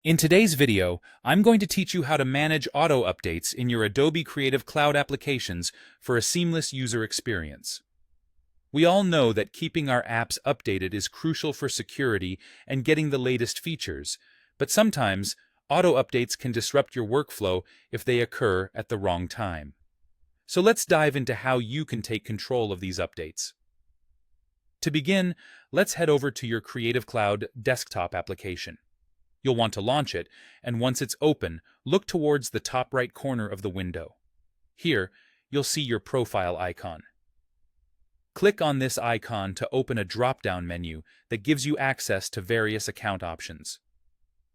In today's video, I'm going to teach you how to manage auto updates in your Adobe Creative Cloud applications for a seamless user experience. We all know that keeping our apps updated is crucial for security and getting the latest features, but sometimes auto updates can disrupt your workflow if they occur at the wrong time. So let's dive into how you can take control of these updates. To begin, let's head over to your Creative Cloud desktop application. You'll want to launch it, and once it's open, look towards the top right corner of the window. Here, you'll see your profile icon. Click on this icon to open a drop-down menu that gives you access to various account options.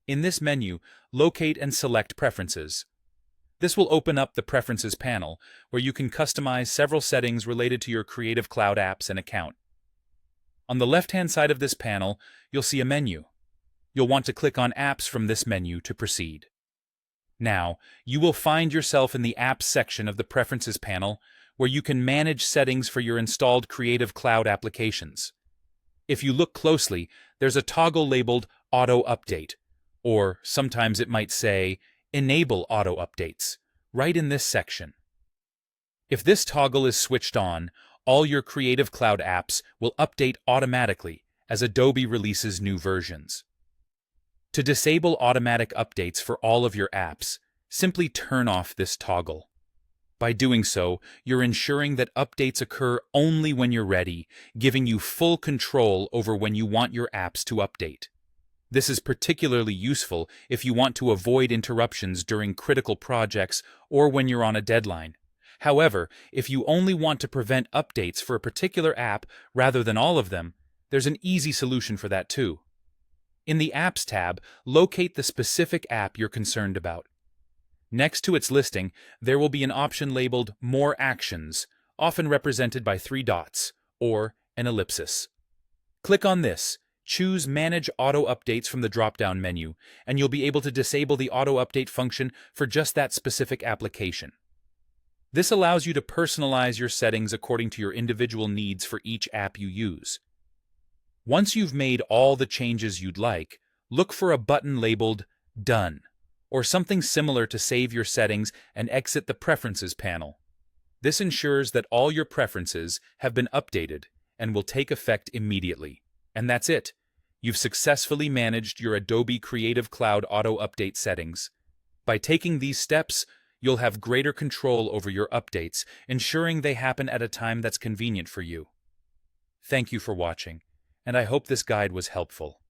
In this menu, locate and select Preferences. This will open up the Preferences panel, where you can customize several settings related to your Creative Cloud apps and account. On the left-hand side of this panel, you'll see a menu. You'll want to click on Apps from this menu to proceed. Now, you will find yourself in the Apps section of the Preferences panel, where you can manage settings for your installed Creative Cloud applications. If you look closely, there's a toggle labeled Auto Update, or sometimes it might say Enable Auto Updates, right in this section. If this toggle is switched on, all your Creative Cloud apps will update automatically as Adobe releases new versions. To disable automatic updates for all of your apps, simply turn off this toggle. By doing so, you're ensuring that updates occur only when you're ready, giving you full control over when you want your apps to update. This is particularly useful if you want to avoid interruptions during critical projects or when you're on a deadline. However, if you only want to prevent updates for a particular app rather than all of them, there's an easy solution for that too. In the Apps tab, locate the specific app you're concerned about. Next to its listing, there will be an option labeled More Actions, often represented by 3 dots, or an ellipsis. Click on this, choose Manage Auto Updates from the drop-down menu, and you'll be able to disable the auto update function for just that specific application. This allows you to personalize your settings according to your individual needs for each app you use. Once you've made all the changes you'd like, look for a button labeled Done, or something similar to save your settings and exit the Preferences panel. This ensures that all your preferences have been updated and will take effect immediately. And that's it. You've successfully managed your Adobe Creative Cloud Auto Update settings. By taking these steps, you'll have greater control over your updates, ensuring they happen at a time that's convenient for you. Thank you for watching, and I hope this guide was helpful.